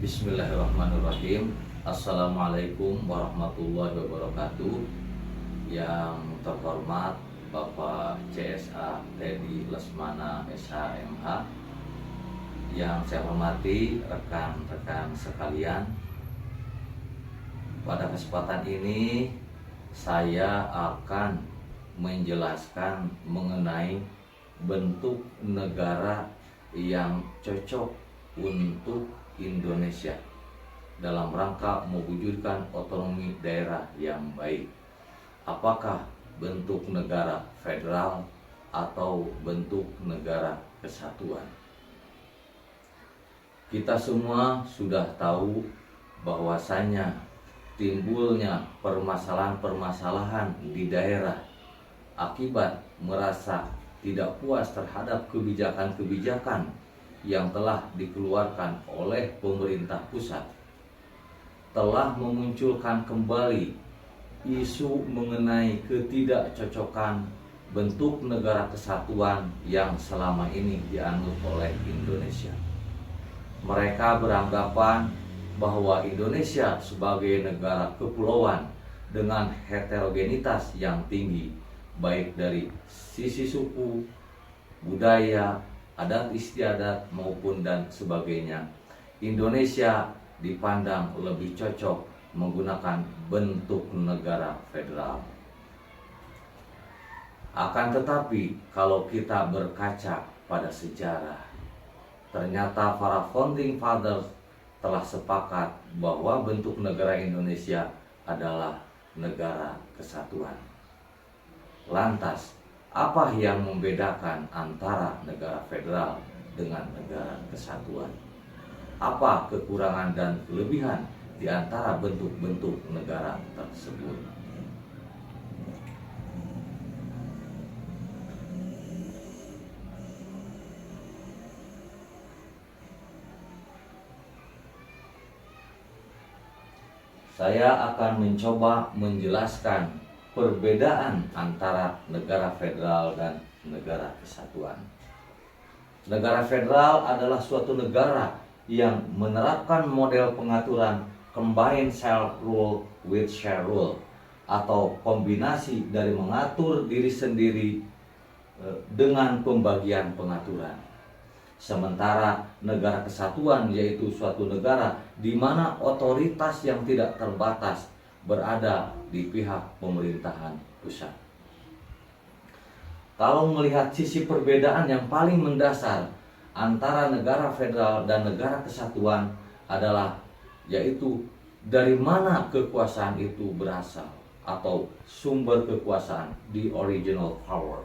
Bismillahirrahmanirrahim. Assalamualaikum warahmatullahi wabarakatuh. Yang terhormat Bapak CSA Teddy Lesmana SHMH, yang saya hormati rekan-rekan sekalian. Pada kesempatan ini saya akan menjelaskan mengenai bentuk negara yang cocok untuk Indonesia dalam rangka mewujudkan otonomi daerah yang baik. Apakah bentuk negara federal atau bentuk negara kesatuan? Kita semua sudah tahu bahwasanya timbulnya permasalahan-permasalahan di daerah akibat merasa tidak puas terhadap kebijakan-kebijakan yang telah dikeluarkan oleh pemerintah pusat, telah memunculkan kembali isu mengenai ketidakcocokan bentuk negara kesatuan yang selama ini dianut oleh Indonesia. Mereka beranggapan bahwa Indonesia sebagai negara kepulauan dengan heterogenitas yang tinggi, baik dari sisi suku, budaya, adat istiadat maupun dan sebagainya, Indonesia dipandang lebih cocok menggunakan bentuk negara federal. Akan tetapi kalau kita berkaca pada sejarah, ternyata para founding fathers telah sepakat bahwa bentuk negara Indonesia adalah negara kesatuan. Lantas, apa yang membedakan antara negara federal dengan negara kesatuan? Apa kekurangan dan kelebihan di antara bentuk-bentuk negara tersebut? Saya akan mencoba menjelaskan perbedaan antara negara federal dan negara kesatuan. Negara federal adalah suatu negara yang menerapkan model pengaturan combined self-rule with share rule, atau kombinasi dari mengatur diri sendiri dengan pembagian pengaturan. Sementara negara kesatuan yaitu suatu negara di mana otoritas yang tidak terbatas berada di pihak pemerintahan pusat. Kalau melihat sisi perbedaan yang paling mendasar antara negara federal dan negara kesatuan adalah yaitu dari mana kekuasaan itu berasal atau sumber kekuasaan, the original power.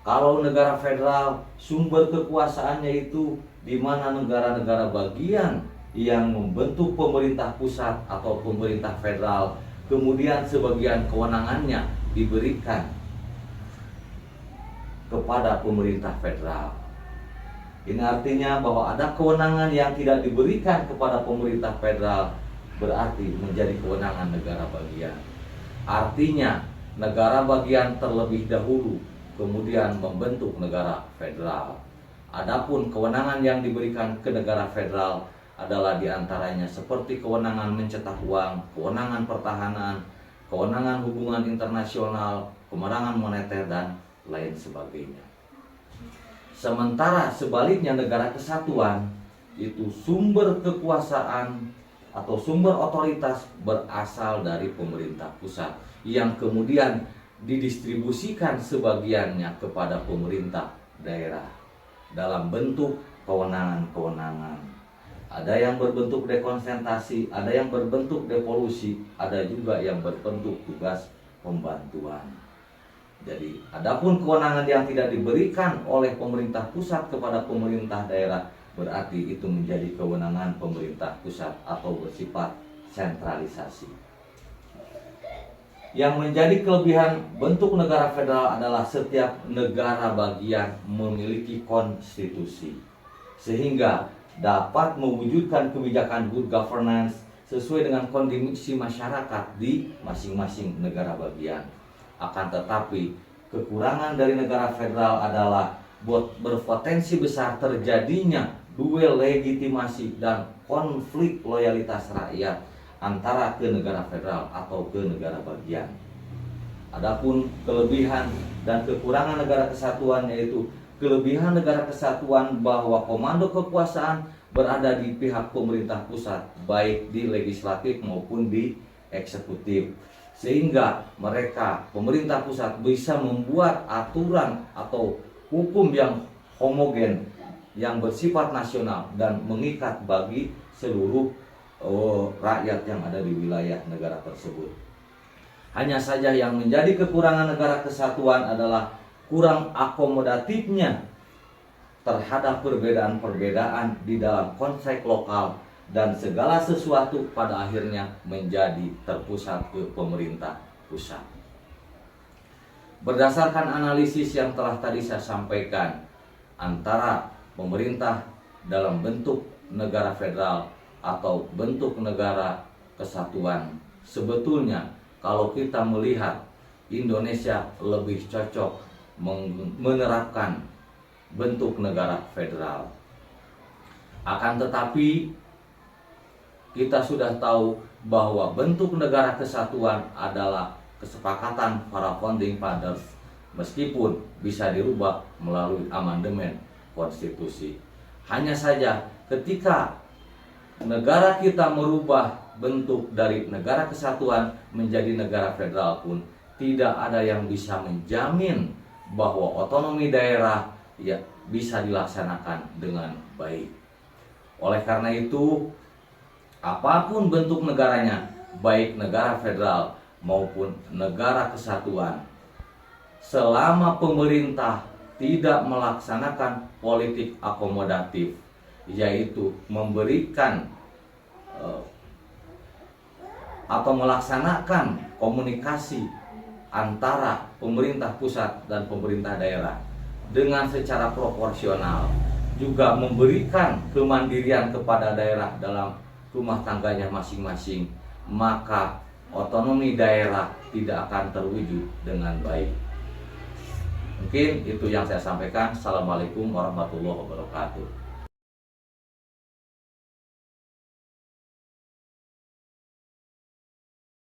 Kalau negara federal, sumber kekuasaannya itu di mana negara-negara bagian yang membentuk pemerintah pusat atau pemerintah federal, kemudian sebagian kewenangannya diberikan kepada pemerintah federal. Ini artinya bahwa ada kewenangan yang tidak diberikan kepada pemerintah federal, berarti menjadi kewenangan negara bagian. Artinya negara bagian terlebih dahulu, kemudian membentuk negara federal. Adapun kewenangan yang diberikan ke negara federal adalah diantaranya seperti kewenangan mencetak uang, kewenangan pertahanan, kewenangan hubungan internasional, kewenangan moneter, dan lain sebagainya. Sementara sebaliknya negara kesatuan itu sumber kekuasaan atau sumber otoritas berasal dari pemerintah pusat yang kemudian didistribusikan sebagiannya kepada pemerintah daerah dalam bentuk kewenangan-kewenangan. Ada yang berbentuk dekonsentrasi, ada yang berbentuk devolusi, ada juga yang berbentuk tugas pembantuan. Jadi, adapun kewenangan yang tidak diberikan oleh pemerintah pusat kepada pemerintah daerah, berarti itu menjadi kewenangan pemerintah pusat atau bersifat sentralisasi. Yang menjadi kelebihan bentuk negara federal adalah setiap negara bagian memiliki konstitusi, sehingga dapat mewujudkan kebijakan good governance sesuai dengan kondisi masyarakat di masing-masing negara bagian. Akan tetapi, kekurangan dari negara federal adalah berpotensi besar terjadinya duel legitimasi dan konflik loyalitas rakyat antara ke negara federal atau ke negara bagian. Adapun kelebihan dan kekurangan negara kesatuan, yaitu kelebihan negara kesatuan bahwa komando kekuasaan berada di pihak pemerintah pusat, baik di legislatif maupun di eksekutif, sehingga mereka pemerintah pusat bisa membuat aturan atau hukum yang homogen, yang bersifat nasional dan mengikat bagi seluruh rakyat yang ada di wilayah negara tersebut. Hanya saja yang menjadi kekurangan negara kesatuan adalah kurang akomodatifnya terhadap perbedaan-perbedaan di dalam konteks lokal, dan segala sesuatu pada akhirnya menjadi terpusat ke pemerintah pusat. Berdasarkan analisis yang telah tadi saya sampaikan, antara pemerintah dalam bentuk negara federal atau bentuk negara kesatuan, sebetulnya kalau kita melihat Indonesia lebih cocok menerapkan bentuk negara federal. Akan tetapi kita sudah tahu bahwa bentuk negara kesatuan adalah kesepakatan para founding fathers, meskipun bisa dirubah melalui amandemen konstitusi. Hanya saja ketika negara kita merubah bentuk dari negara kesatuan menjadi negara federal pun, tidak ada yang bisa menjamin bahwa otonomi daerah bisa dilaksanakan dengan baik. Oleh karena itu, apapun bentuk negaranya, baik negara federal maupun negara kesatuan, selama pemerintah tidak melaksanakan politik akomodatif, yaitu memberikan atau melaksanakan komunikasi antara pemerintah pusat dan pemerintah daerah dengan secara proporsional, juga memberikan kemandirian kepada daerah dalam rumah tangganya masing-masing, maka otonomi daerah tidak akan terwujud dengan baik. Mungkin itu yang saya sampaikan. Assalamualaikum warahmatullahi wabarakatuh.